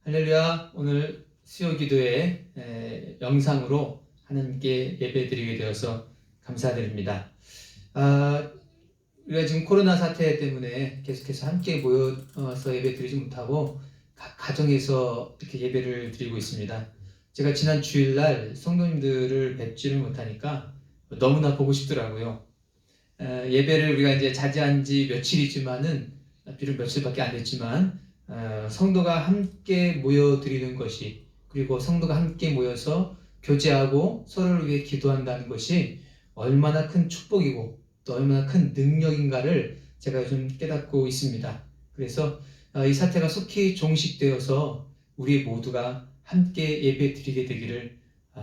할렐루야. 오늘 수요 기도회 영상으로 하나님께 예배 드리게 되어서 감사드립니다. 우리가 지금 코로나 사태 때문에 계속해서 함께 모여서 예배 드리지 못하고 각 가정에서 이렇게 예배를 드리고 있습니다. 제가 지난 주일날 성도님들을 뵙지를 못하니까 너무나 보고 싶더라고요. 예배를 우리가 이제 자제한 지 며칠이지만은, 비록 며칠밖에 안 됐지만, 성도가 함께 모여 드리는 것이, 그리고 성도가 함께 모여서 교제하고 서로를 위해 기도한다는 것이 얼마나 큰 축복이고 또 얼마나 큰 능력인가를 제가 요즘 깨닫고 있습니다. 그래서 이 사태가 속히 종식되어서 우리 모두가 함께 예배 드리게 되기를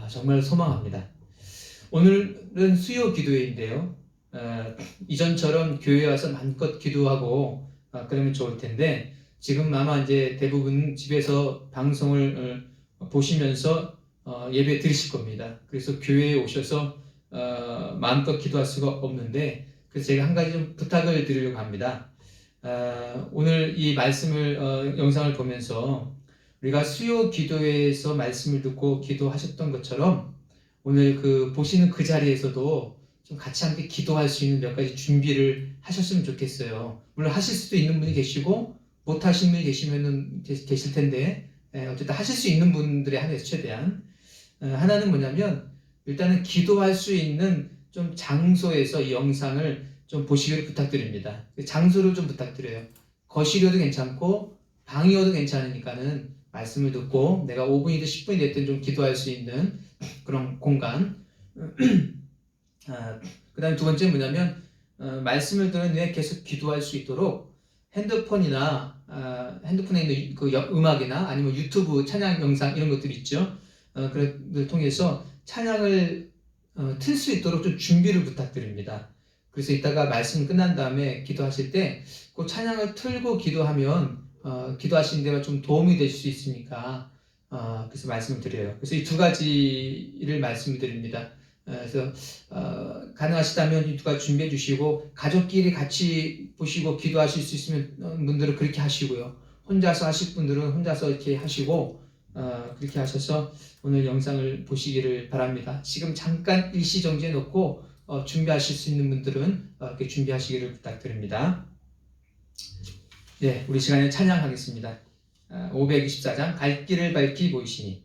정말 소망합니다. 오늘은 수요 기도회인데요. 이전처럼 교회에 와서 마음껏 기도하고 그러면 좋을 텐데, 지금 아마 이제 대부분 집에서 방송을 보시면서 예배 드리실 겁니다. 그래서 교회에 오셔서 마음껏 기도할 수가 없는데, 그래서 제가 한 가지 좀 부탁을 드리려고 합니다. 오늘 이 말씀을 영상을 보면서 우리가 수요 기도회에서 말씀을 듣고 기도하셨던 것처럼 오늘 보시는 그 자리에서도 좀 같이 함께 기도할 수 있는 몇 가지 준비를 하셨으면 좋겠어요. 물론 하실 수도 있는 분이 계시고 못 하시는 분이 계실 텐데, 어쨌든 하실 수 있는 분들의 한해서 최대한 하나는 뭐냐면, 일단은 기도할 수 있는 좀 장소에서 이 영상을 좀 보시기를 부탁드립니다. 장소를 좀 부탁드려요. 거실이어도 괜찮고 방이어도 괜찮으니까는 말씀을 듣고 내가 5분이든 10분이 됐든 좀 기도할 수 있는 그런 공간. 그 다음에 두 번째 뭐냐면, 말씀을 들은 후에 계속 기도할 수 있도록 핸드폰이나 핸드폰에 있는 그 음악이나 아니면 유튜브 찬양 영상 이런 것들 있죠. 그런 걸 통해서 찬양을 틀 수 있도록 좀 준비를 부탁드립니다. 그래서 이따가 말씀 끝난 다음에 기도하실 때 그 찬양을 틀고 기도하면 기도하시는 데가 좀 도움이 될 수 있으니까 그래서 말씀을 드려요. 그래서 이 두 가지를 말씀을 드립니다. 그래서 가능하시다면 이 두 가지 준비해 주시고, 가족끼리 같이 보시고 기도하실 수 있으면 분들은 그렇게 하시고요. 혼자서 하실 분들은 혼자서 이렇게 하시고, 그렇게 하셔서 오늘 영상을 보시기를 바랍니다. 지금 잠깐 일시 정지해 놓고 준비하실 수 있는 분들은 이렇게 준비하시기를 부탁드립니다. 네, 우리 시간에 찬양하겠습니다. 524장 갈 길을 밝히 보이시니.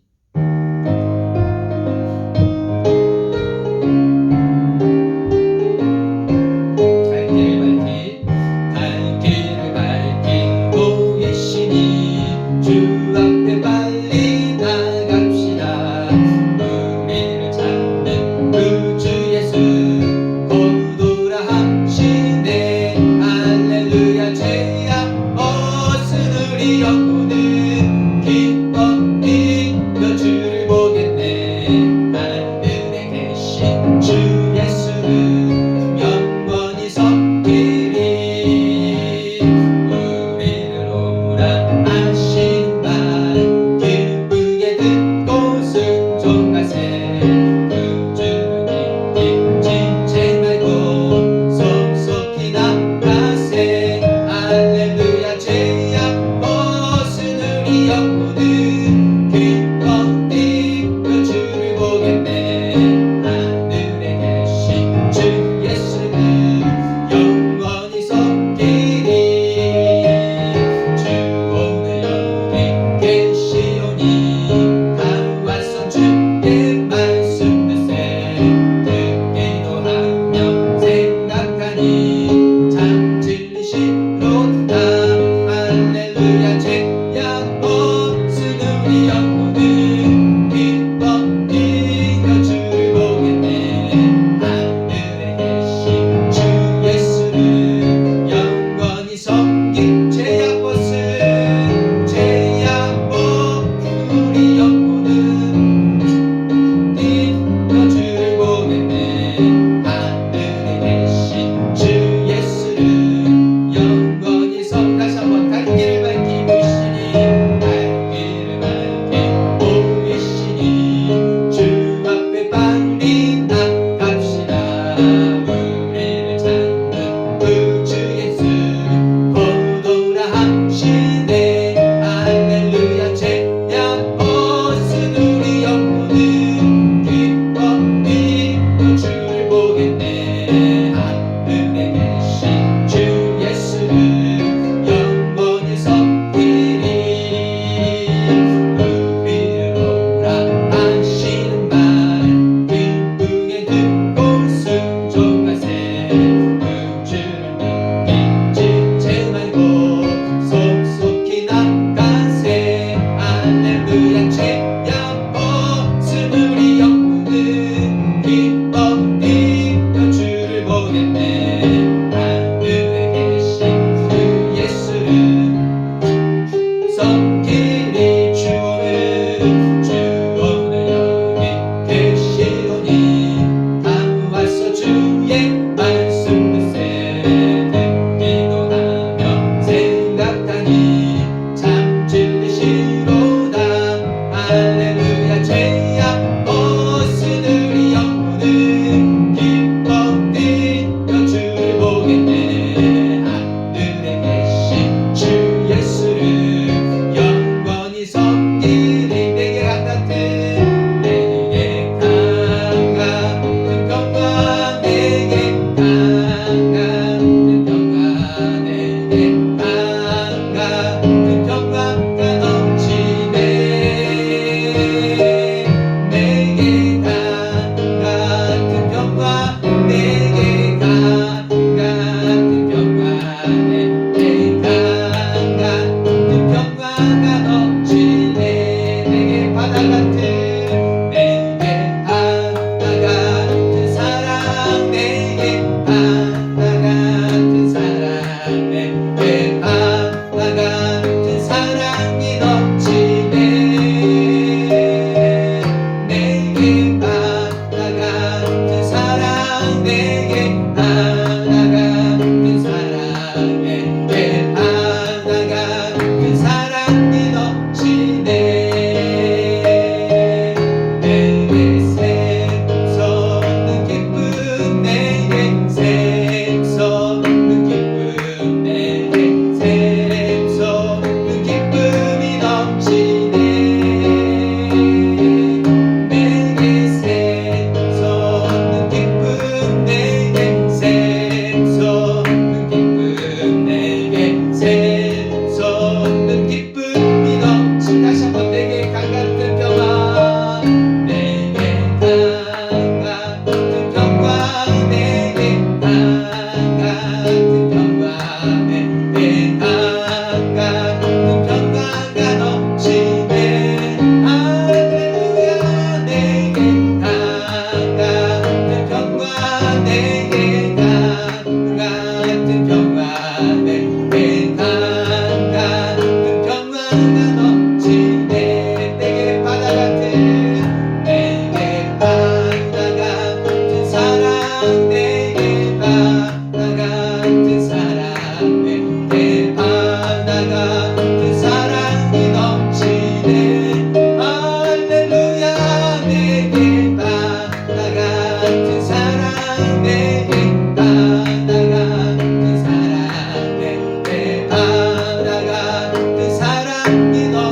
같은 내게 바다 같은 사랑 내게 바다 같은 사랑 내게 바다 같은 사랑이 넘치네 내게 바다 같은 사랑 내게 바다 같은 사랑 내게 바다 같은 사랑이 넘치네 내게 샘솟는 기쁨 내게 샘솟는 기쁨 내게 샘솟는 기쁨이 넘치네 내게 샘솟는 기쁨 내게 샘솟는 기쁨 내게 샘솟는 기쁨이 넘치 다시 한번 내게 강 같은 평화 내게 강 같은 평화 내게 강 같은 평화 내게 강 같은 평화가 넘치네 할렐루야 내게 강 같은 평화 내게 강 같은 평화 내게 강 같은 평화가 넘치네 내게 바다 같은 내게 바다 같은 사랑 내게 바다 같은 사랑 내게 바다 같은 사랑이 넘치네 할렐루야 내게 바다 같은 사랑 내게 바다 같은 사랑 내게 바다 같은 사랑이 넘치네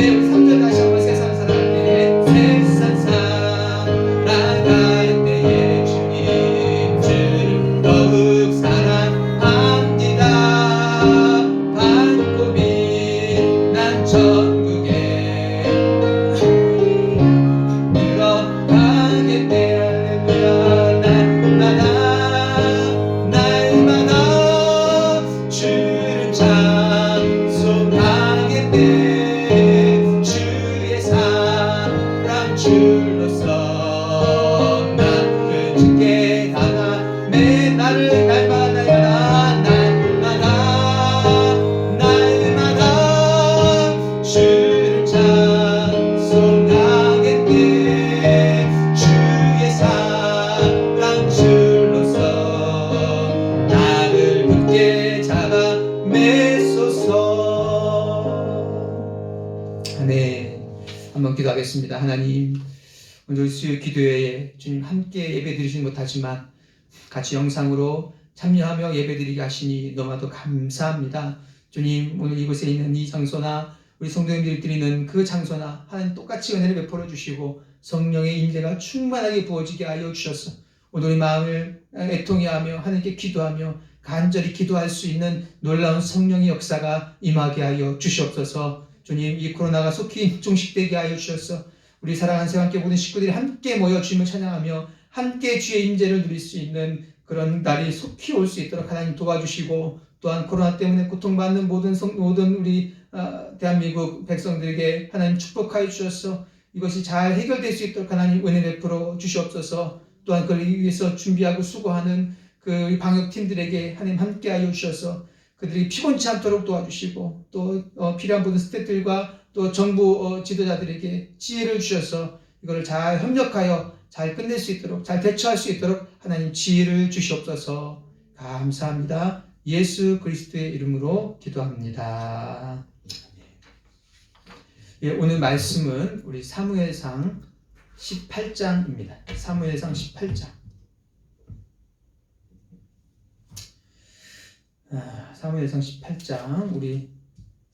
네, 우리 3절 다시 한번 세상 살아갈 때에 세상 살아갈 때에 주님 더욱 사랑합니다. 밝고 빛난 천국에 들어가겠네. 할렐루야. 날마다 주를 찬송하겠네. 주의 사랑 줄로서 나를 주께 당함에 나를 날마다 주를 찬송하겠네. 주의 사랑 줄로서 나를 굳게 잡아 매소서. 아멘. 한번 기도하겠습니다. 하나님, 오늘 수요 기도회에 주님 함께 예배 드리지 못하지만 같이 영상으로 참여하며 예배드리게 하시니 너무나도 감사합니다. 주님, 오늘 이곳에 있는 이 장소나 우리 성도님들이 드리는 그 장소나 하나님 똑같이 은혜를 베풀어 주시고 성령의 임재가 충만하게 부어지게 하여 주셔서 오늘 우리 마음을 애통해 하며 하나님께 기도하며 간절히 기도할 수 있는 놀라운 성령의 역사가 임하게 하여 주시옵소서. 주님, 이 코로나가 속히 종식되게 하여 주셔서 우리 사랑하는 새함께 모든 식구들이 함께 모여 주님을 찬양하며 함께 주의 임재를 누릴 수 있는 그런 날이 속히 올 수 있도록 하나님 도와주시고, 또한 코로나 때문에 고통받는 모든 우리 대한민국 백성들에게 하나님 축복하여 주셔서 이것이 잘 해결될 수 있도록 하나님 은혜 베풀어 주시옵소서. 또한 그를 위해서 준비하고 수고하는 그 방역팀들에게 하나님 함께하여 주셔서 그들이 피곤치 않도록 도와주시고, 또 필요한 모든 스태프들과 또 정부 지도자들에게 지혜를 주셔서 이거를 잘 협력하여 잘 끝낼 수 있도록, 잘 대처할 수 있도록 하나님 지혜를 주시옵소서. 감사합니다. 예수 그리스도의 이름으로 기도합니다. 예, 오늘 말씀은 우리 사무엘상 18장입니다. 사무엘상 18장. 사무엘상 18장 우리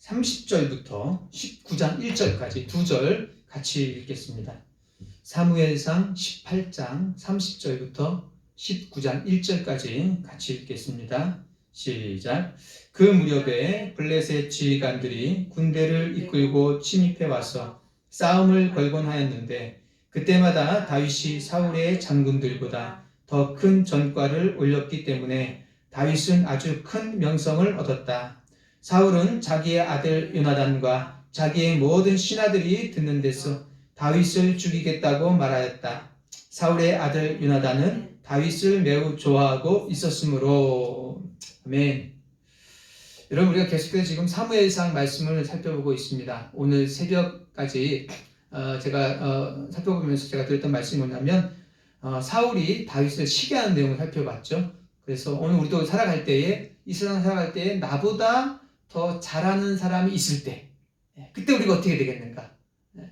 30절부터 19장 1절까지 두 절 같이 읽겠습니다. 사무엘상 18장 30절부터 19장 1절까지 같이 읽겠습니다. 시작. 그 무렵에 블레셋 지휘관들이 군대를 이끌고 침입해 와서 싸움을 걸곤 하였는데 그때마다 다윗이 사울의 장군들보다 더 큰 전과를 올렸기 때문에 다윗은 아주 큰 명성을 얻었다. 사울은 자기의 아들 요나단과 자기의 모든 신하들이 듣는 데서 다윗을 죽이겠다고 말하였다. 사울의 아들 요나단은 다윗을 매우 좋아하고 있었으므로. 아멘. 여러분, 우리가 계속해서 지금 사무엘상 말씀을 살펴보고 있습니다. 오늘 새벽까지 제가 살펴보면서 제가 드렸던 말씀이 뭐냐면 사울이 다윗을 시기하는 내용을 살펴봤죠. 그래서 오늘 우리도 살아갈 때에, 이 세상 살아갈 때에 나보다 더 잘하는 사람이 있을 때, 그때 우리가 어떻게 되겠는가?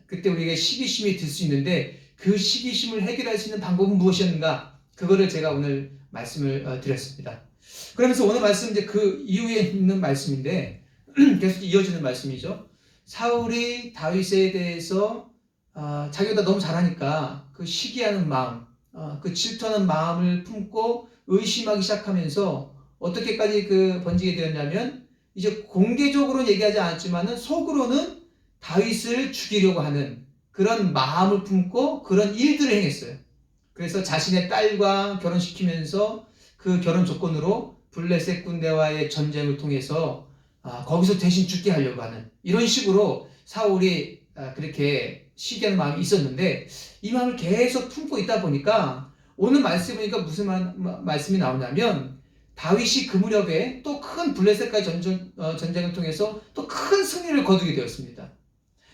그때 우리에게 시기심이 들 수 있는데 그 시기심을 해결할 수 있는 방법은 무엇이었는가? 그거를 제가 오늘 말씀을 드렸습니다. 그러면서 오늘 말씀 이제 그 이후에 있는 말씀인데 계속 이어지는 말씀이죠. 사울이 다윗에 대해서 자기보다 너무 잘하니까 그 시기하는 마음, 그 질투하는 마음을 품고 의심하기 시작하면서 어떻게까지 그 번지게 되었냐면 이제 공개적으로는 얘기하지 않았지만은 속으로는 다윗을 죽이려고 하는 그런 마음을 품고 그런 일들을 행했어요. 그래서 자신의 딸과 결혼시키면서 그 결혼 조건으로 블레셋 군대와의 전쟁을 통해서 거기서 대신 죽게 하려고 하는 이런 식으로 사울이 그렇게 시기하는 마음이 있었는데 이 마음을 계속 품고 있다 보니까 오늘 말씀을 보니까 무슨 말씀이 나오냐면 다윗이 그 무렵에 또 큰 블레셋과의 전쟁을 통해서 또 큰 승리를 거두게 되었습니다.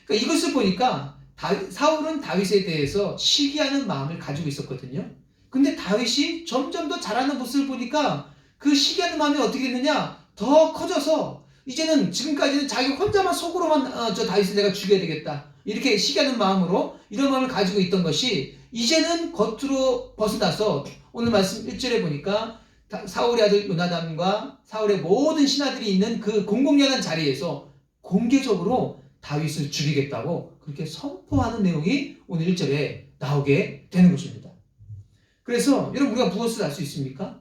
그러니까 이것을 보니까 사울은 다윗에 대해서 시기하는 마음을 가지고 있었거든요. 근데 다윗이 점점 더 잘하는 모습을 보니까 그 시기하는 마음이 어떻게 됐느냐? 더 커져서 이제는 지금까지는 자기 혼자만 속으로만 저 다윗을 내가 죽여야 되겠다. 이렇게 시기하는 마음으로 이런 마음을 가지고 있던 것이 이제는 겉으로 벗어나서 오늘 말씀 1절에 보니까 사울의 아들 요나단과 사울의 모든 신하들이 있는 그 공공연한 자리에서 공개적으로 다윗을 죽이겠다고 그렇게 선포하는 내용이 오늘 1절에 나오게 되는 것입니다. 그래서 여러분 우리가 무엇을 알 수 있습니까?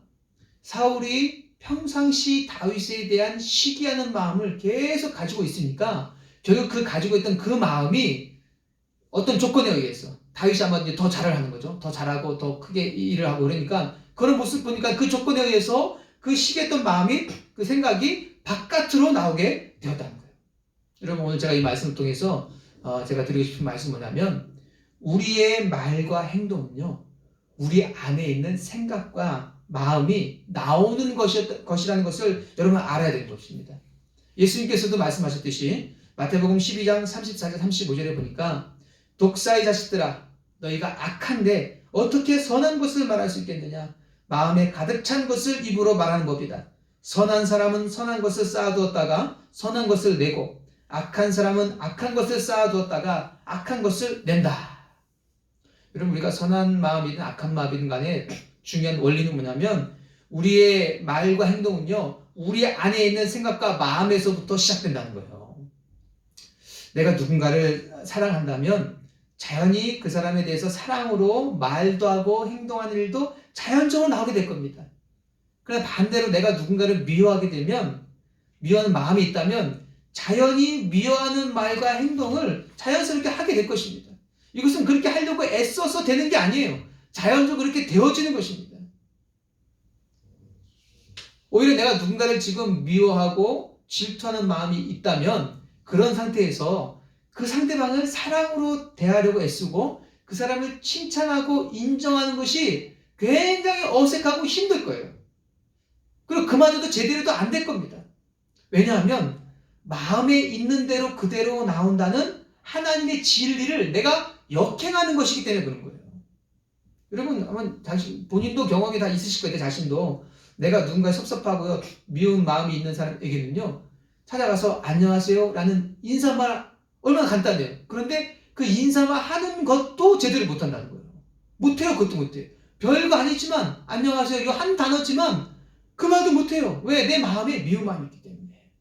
사울이 평상시 다윗에 대한 시기하는 마음을 계속 가지고 있으니까 결국 그 가지고 있던 그 마음이 어떤 조건에 의해서 다윗이 아마 이제 더 잘을 하는 거죠. 더 잘하고 더 크게 일을 하고 그러니까 그런 모습 보니까 그 조건에 의해서 그 시기했던 마음이 그 생각이 바깥으로 나오게 되었다는 거예요. 여러분 오늘 제가 이 말씀을 통해서 제가 드리고 싶은 말씀은 뭐냐면 우리의 말과 행동은요. 우리 안에 있는 생각과 마음이 나오는 것이라는 것을 여러분 알아야 되는 것입니다. 예수님께서도 말씀하셨듯이 마태복음 12장 34절 35절에 보니까 독사의 자식들아 너희가 악한데 어떻게 선한 것을 말할 수 있겠느냐 마음에 가득 찬 것을 입으로 말하는 법이다. 선한 사람은 선한 것을 쌓아두었다가 선한 것을 내고 악한 사람은 악한 것을 쌓아두었다가 악한 것을 낸다. 여러분 우리가 선한 마음이든 악한 마음이든 간에 중요한 원리는 뭐냐면 우리의 말과 행동은요 우리 안에 있는 생각과 마음에서부터 시작된다는 거예요. 내가 누군가를 사랑한다면 자연히 그 사람에 대해서 사랑으로 말도 하고 행동하는 일도 자연적으로 나오게 될 겁니다. 그러나 반대로 내가 누군가를 미워하게 되면 미워하는 마음이 있다면 자연히 미워하는 말과 행동을 자연스럽게 하게 될 것입니다. 이것은 그렇게 하려고 애써서 되는 게 아니에요. 자연적으로 그렇게 되어지는 것입니다. 오히려 내가 누군가를 지금 미워하고 질투하는 마음이 있다면 그런 상태에서 그 상대방을 사랑으로 대하려고 애쓰고 그 사람을 칭찬하고 인정하는 것이 굉장히 어색하고 힘들 거예요. 그리고 그마저도 제대로도 안 될 겁니다. 왜냐하면 마음에 있는 대로 그대로 나온다는 하나님의 진리를 내가 역행하는 것이기 때문에 그런 거예요. 여러분 아마 본인도 경험이 다 있으실 거예요. 자신도 내가 누군가 섭섭하고요 미운 마음이 있는 사람에게는요 찾아가서 안녕하세요 라는 인사말 얼마나 간단해요. 그런데 그 인사말 하는 것도 제대로 못한다는 거예요. 못해요. 그것도 못해요. 별거 아니지만 안녕하세요 이거 한 단어지만 그 말도 못해요. 왜? 내 마음에 미운 마음이 있기 때문에.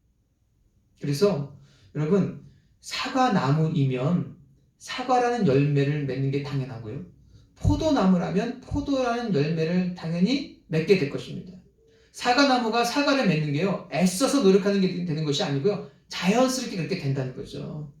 그래서 여러분 사과나무이면 사과라는 열매를 맺는 게 당연하고요. 포도나무라면 포도라는 열매를 당연히 맺게 될 것입니다. 사과나무가 사과를 맺는 게요. 애써서 노력하는 게 되는 것이 아니고요. 자연스럽게 그렇게 된다는 거죠.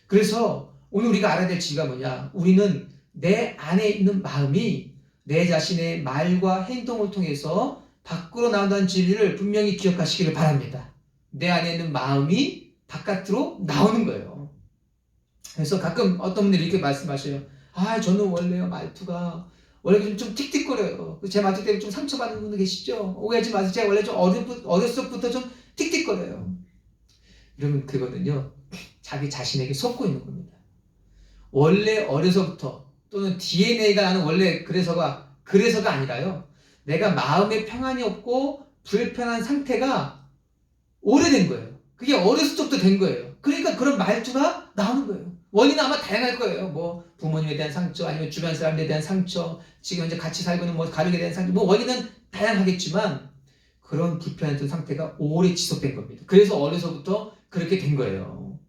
그래서 오늘 우리가 알아야 될 진리가 뭐냐. 우리는 내 안에 있는 마음이 내 자신의 말과 행동을 통해서 밖으로 나온다는 진리를 분명히 기억하시기를 바랍니다. 내 안에 있는 마음이 바깥으로 나오는 거예요. 그래서 가끔 어떤 분들이 이렇게 말씀하셔요. 저는 원래요 말투가 원래 좀 틱틱거려요. 제 말투 때문에 좀 상처받는 분들 계시죠? 오해하지 마세요. 제가 원래 좀 어렸을 때부터 좀 틱틱거려요. 이러면 그거는요 자기 자신에게 속고 있는 겁니다. 원래 어려서부터 또는 DNA가 나는 원래 그래서가 아니라요. 내가 마음에 평안이 없고 불편한 상태가 오래된 거예요. 그게 어렸을 때부터 된 거예요. 그러니까 그런 말투가 나오는 거예요. 원인은 아마 다양할 거예요. 뭐 부모님에 대한 상처, 아니면 주변 사람들에 대한 상처, 지금 이제 같이 살고 있는 뭐 가족에 대한 상처, 뭐 원인은 다양하겠지만 그런 불편했던 상태가 오래 지속된 겁니다. 그래서 어려서부터 그렇게 된 거예요.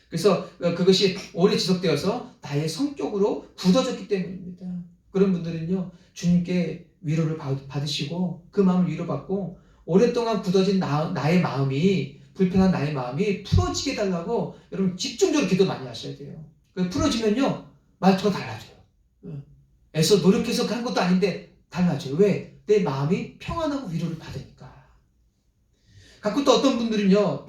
그래서 그것이 오래 지속되어서 나의 성격으로 굳어졌기 때문입니다. 그런 분들은요 주님께 위로를 받으시고 그 마음을 위로받고 오랫동안 굳어진 나의 마음이 불편한 나의 마음이 풀어지게 해달라고 여러분 집중적으로 기도 많이 하셔야 돼요. 풀어지면요 말투가 달라져요. 애써 노력해서 한 것도 아닌데 달라져요. 왜? 내 마음이 평안하고 위로를 받으니까. 가끔 또 어떤 분들은요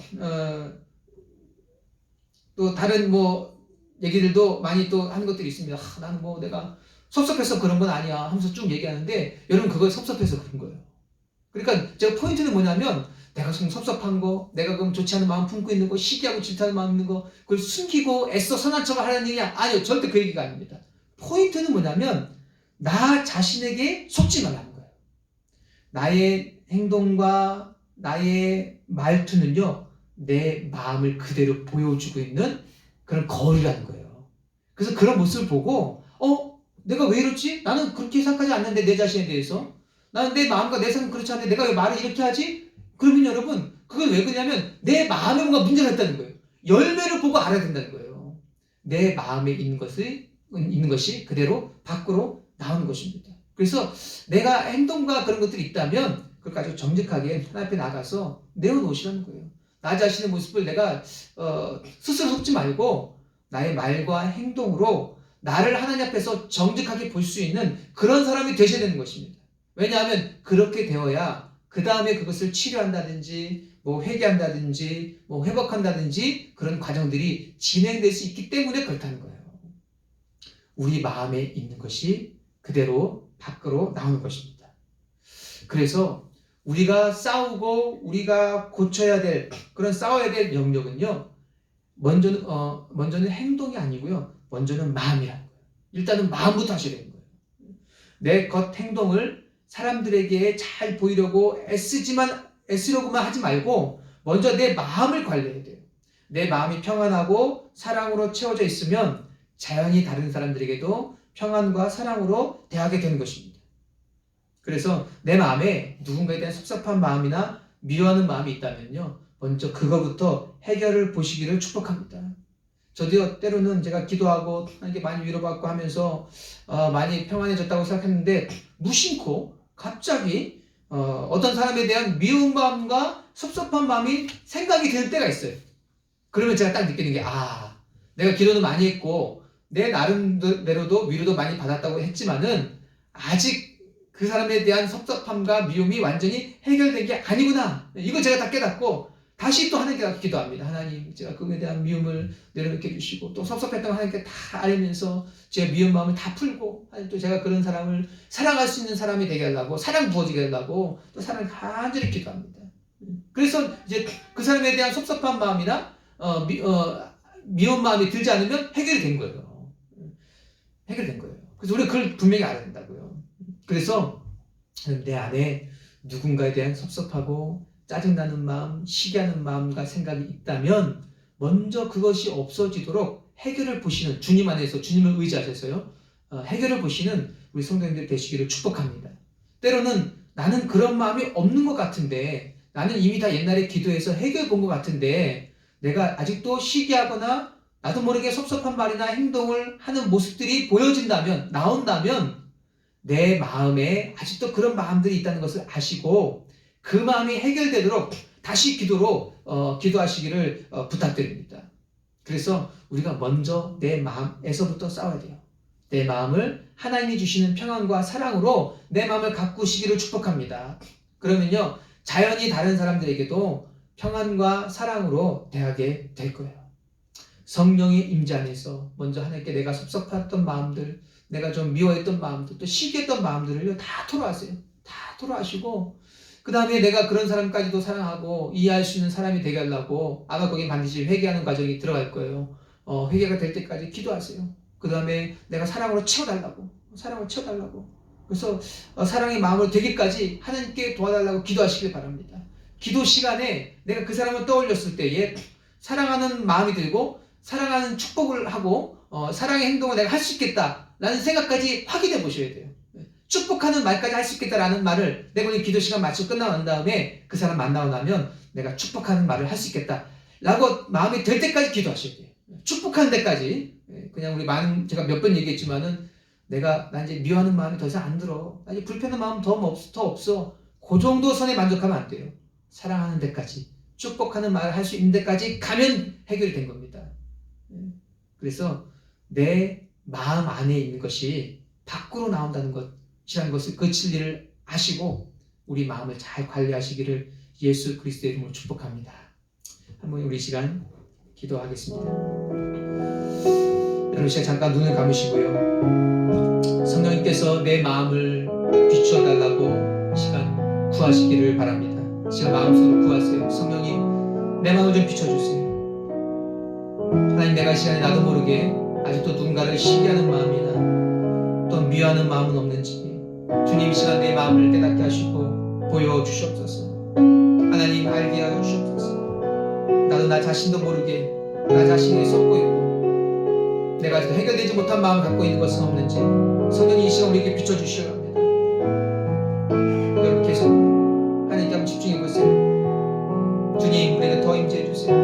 또 다른 뭐 얘기들도 많이 또 하는 것들이 있습니다. 나는 뭐 내가 섭섭해서 그런 건 아니야 하면서 쭉 얘기하는데 여러분 그거 섭섭해서 그런 거예요. 그러니까 제가 포인트는 뭐냐면 내가 좀 섭섭한 거, 내가 그럼 좋지 않은 마음 품고 있는 거, 시기하고 질투하는 마음 있는 거, 그걸 숨기고 애써 선한 척을 하는 얘기냐? 아니요, 절대 그 얘기가 아닙니다. 포인트는 뭐냐면 나 자신에게 속지 말라는 거예요. 나의 행동과 나의 말투는요 내 마음을 그대로 보여주고 있는 그런 거울이라는 거예요. 그래서 그런 모습을 보고 내가 왜 이렇지? 나는 그렇게 생각하지 않는데 내 자신에 대해서 나는 내 마음과 내 생각은 그렇지 않은데 내가 왜 말을 이렇게 하지? 그러면 여러분 그건 왜 그러냐면 내 마음에 뭔가 문제가 있다는 거예요. 열매를 보고 알아야 된다는 거예요. 내 마음에 있는 것이 그대로 밖으로 나오는 것입니다. 그래서 내가 행동과 그런 것들이 있다면 그걸 가지고 정직하게 하나님 앞에 나가서 내어놓으시라는 거예요. 나 자신의 모습을 내가 스스로 속지 말고 나의 말과 행동으로 나를 하나님 앞에서 정직하게 볼 수 있는 그런 사람이 되셔야 되는 것입니다. 왜냐하면 그렇게 되어야 그 다음에 그것을 치료한다든지 회개한다든지 회복한다든지 그런 과정들이 진행될 수 있기 때문에 그렇다는 거예요. 우리 마음에 있는 것이 그대로 밖으로 나오는 것입니다. 그래서 우리가 싸우고 우리가 고쳐야 될 그런 싸워야 될 영역은요, 먼저는 행동이 아니고요, 먼저는 마음이라는 거예요. 일단은 마음부터 하셔야 되는 거예요. 내 겉 행동을 사람들에게 잘 보이려고 애쓰려고만 하지 말고 먼저 내 마음을 관리해야 돼요. 내 마음이 평안하고 사랑으로 채워져 있으면 자연히 다른 사람들에게도 평안과 사랑으로 대하게 되는 것입니다. 그래서 내 마음에 누군가에 대한 섭섭한 마음이나 미워하는 마음이 있다면요, 먼저 그거부터 해결을 보시기를 축복합니다. 저도요, 때로는 제가 기도하고 하나님께 많이 위로받고 하면서 많이 평안해졌다고 생각했는데 무심코 갑자기 어떤 사람에 대한 미운 마음과 섭섭한 마음이 생각이 들 때가 있어요. 그러면 제가 딱 느끼는 게, 내가 기도는 많이 했고 내 나름대로도 위로도 많이 받았다고 했지만은 아직 그 사람에 대한 섭섭함과 미움이 완전히 해결된 게 아니구나. 이거 제가 다 깨닫고 다시 또 하나님께 기도합니다. 하나님, 제가 그에 대한 미움을 내려놓게 해주시고 또 섭섭했던 거 하나님께 다 알면서 제 미운 마음을 다 풀고, 또 제가 그런 사람을 사랑할 수 있는 사람이 되게 하려고, 사랑 부어지게 하려고 또 사랑을 간절히 기도합니다. 그래서 이제 그 사람에 대한 섭섭한 마음이나 미운 마음이 들지 않으면 해결이 된 거예요. 해결된 거예요. 그래서 우리가 그걸 분명히 알아야 된다고요. 그래서 내 안에 누군가에 대한 섭섭하고 짜증나는 마음, 시기하는 마음과 생각이 있다면 먼저 그것이 없어지도록 해결을 보시는, 주님 안에서 주님을 의지하셔서요, 해결을 보시는 우리 성도님들 되시기를 축복합니다. 때로는 나는 그런 마음이 없는 것 같은데, 나는 이미 다 옛날에 기도해서 해결 본 것 같은데 내가 아직도 시기하거나 나도 모르게 섭섭한 말이나 행동을 하는 모습들이 보여진다면, 나온다면 내 마음에 아직도 그런 마음들이 있다는 것을 아시고 그 마음이 해결되도록 다시 기도하시기를 부탁드립니다. 그래서 우리가 먼저 내 마음에서부터 싸워야 돼요. 내 마음을 하나님이 주시는 평안과 사랑으로 내 마음을 가꾸시기를 축복합니다. 그러면요, 자연히 다른 사람들에게도 평안과 사랑으로 대하게 될 거예요. 성령의 임재 안에서 먼저 하나님께 내가 섭섭했던 마음들, 내가 좀 미워했던 마음들, 또 시기했던 마음들을 다 토로하세요. 다 토로하시고 그 다음에 내가 그런 사람까지도 사랑하고 이해할 수 있는 사람이 되게 하려고, 아마 거긴 반드시 회개하는 과정이 들어갈 거예요. 회개가 될 때까지 기도하세요. 그 다음에 내가 사랑으로 채워달라고. 그래서 사랑의 마음으로 되기까지 하나님께 도와달라고 기도하시길 바랍니다. 기도 시간에 내가 그 사람을 떠올렸을 때에 사랑하는 마음이 들고 사랑하는 축복을 하고 사랑의 행동을 내가 할 수 있겠다라는 생각까지 확인해 보셔야 돼요. 축복하는 말까지 할 수 있겠다라는 말을 내가 오늘 기도 시간 마치고 끝나고 난 다음에 그 사람 만나고 나면 내가 축복하는 말을 할 수 있겠다라고 마음이 될 때까지 기도하셔야 돼요. 축복하는 데까지. 그냥 제가 몇 번 얘기했지만은 나 이제 미워하는 마음이 더 이상 안 들어. 나 이제 불편한 마음 더 없어. 그 정도 선에 만족하면 안 돼요. 사랑하는 데까지, 축복하는 말을 할 수 있는 데까지 가면 해결이 된 겁니다. 그래서 내 마음 안에 있는 것이 밖으로 나온다는 것이라는 것을, 그 진리를 아시고 우리 마음을 잘 관리하시기를 예수 그리스도의 이름으로 축복합니다. 한번 우리 시간 기도하겠습니다. 여러분, 시간 잠깐 눈을 감으시고요, 성령님께서 내 마음을 비추어달라고 시간 구하시기를 바랍니다. 시간 마음속으로 구하세요. 성령님, 내 마음을 좀 비춰주세요. 하나님, 내가 이 시간에 나도 모르게 아직도 누군가를 시기하는 마음이나 또 미워하는 마음은 없는지 주님, 이 시간 내 마음을 깨닫게 하시고 보여주시옵소서. 하나님, 알게 하여 주시옵소서. 나도 나 자신도 모르게 나 자신을 쏟고 있고 내가 아직도 해결되지 못한 마음을 갖고 있는 것은 없는지 성령님, 이 시간 우리에게 비춰주시기 합니다. 여러분, 계속 하나님께 한번 집중해 보세요. 주님, 우리에게 더 임재해 주세요.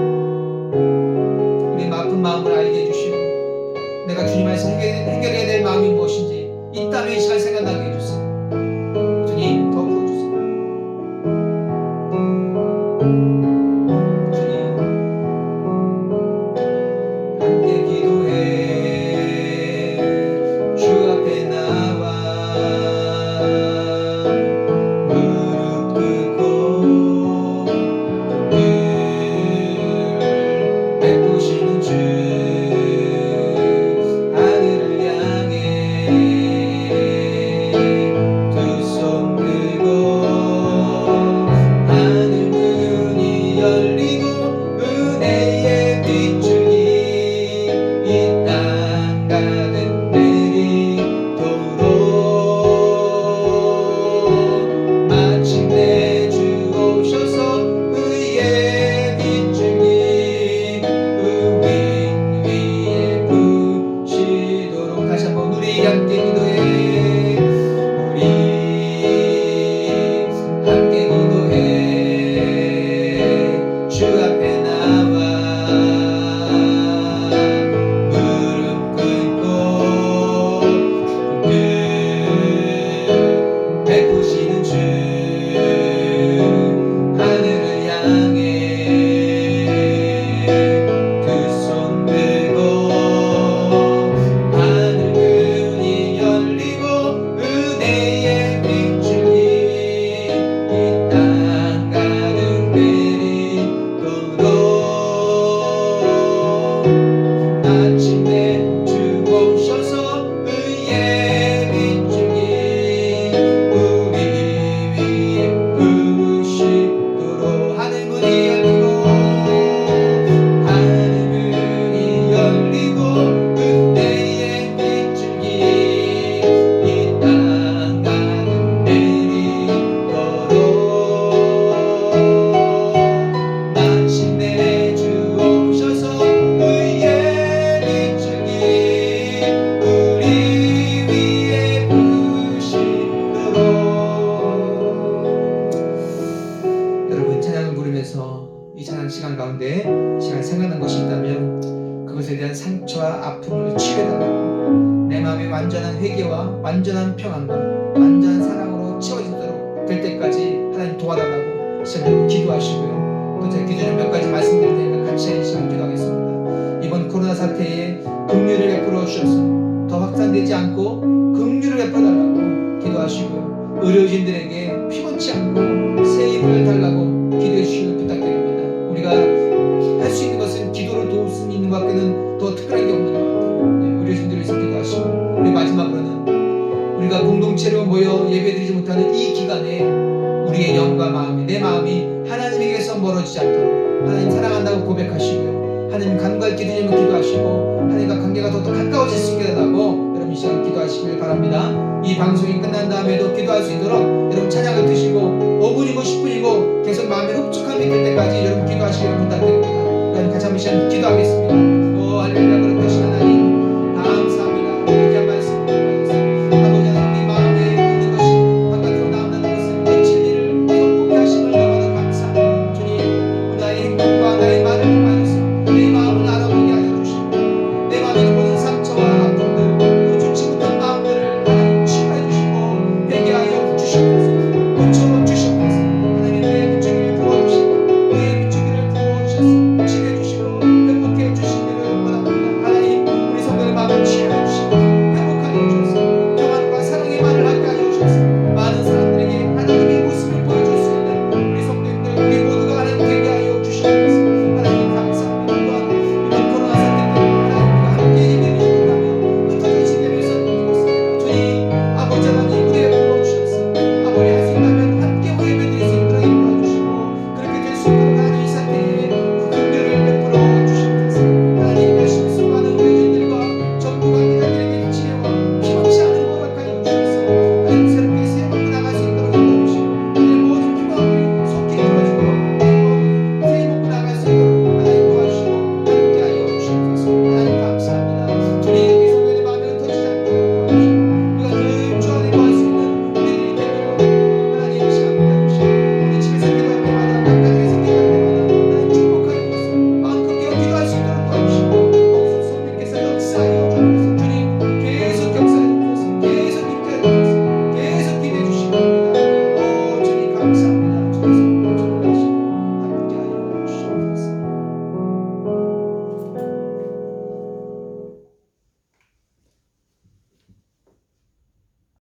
내가 주님 안에서 해결해야 될 마음이 무엇인지 있다면 이 시간 생각나게 해주세요. 주님 더 부어주세요. 주님 함께 기도해 주 앞에 나와 무릎 꿇고 늘 베푸시는 주 하늘을 향해 두 손 들고 하늘 문이 열리고 은혜의 빗줄기 이 땅 가득 내리도록 마침내 주 오셔서 의의 빗줄기 우리 위에 부시도록. 다시 한번 우리 함께 기도해. 우리 함께 기도해 주 앞에 나와 무릎 꿇고 늘 베푸시는 주 하늘을 향해 두 손 들고 하늘 문이 열리고 은혜의 빗줄기 이 땅 가득 내리도록 마침내 주 오셔서 의의 빗줄기 우리 위에 부으시도록. 하늘 문이 열리고 하늘 문이 열리고 은혜의 빗줄기 이 땅 가득 내리도록 마침내 주 오셔서 의의 빗줄기 우리 위에 부으시도록. 여러분 찬양을 부르면서 이 찬양 시간 가운데 시간 생각난 것이 있다면 그것에 대한 상처와 아픔을 치유해달라고, 내 마음의 완전한 회개와 완전한 평안과 완전한 사랑으로 채워지도록 될 때까지 하나님 도와달라고 시간 기도하시고요. 또 제가 기도 중 몇 가지 말씀드릴 테니까 같이 이 시간 기도하겠습니다. 이번 코로나 사태에 긍휼을 베풀어 주셔서 더 확산되지 않고 긍휼을 베풀어 달라고 기도하시고요. 의료진들에게 피곤치 않고 새 힘을 달라고 기도해 주시길 부탁드립니다. 우리가 할 수 있는 것은 기도로 도울 수 있는 것 밖에는 더 특별한 게 없는 것 같아요. 의료진들을 위해서 기도하시고, 우리 마지막으로는 우리가 공동체로 모여 예배드리지 못하는 이 기간에 우리의 영과 마음이, 내 마음이 하나님에게서 멀어지지 않도록 하나님 사랑한다고 고백하시고요. 하나님 간구할 기도님을 기도하시고 하나님과 관계가 더 가까워질 수 있게 해달라고 여러분 이 시간 기도하시길 바랍니다. 이 방송이 끝난 다음에도 기도할 수 있도록 여러분 찬양을 드시고 5분이고 10분이고 계속 마음에 흡족함이 들 때까지 여러분 기도하시기를 부탁드립니다. 여러분 같이 한번 시간 기도하겠습니다. 오 할렐루야.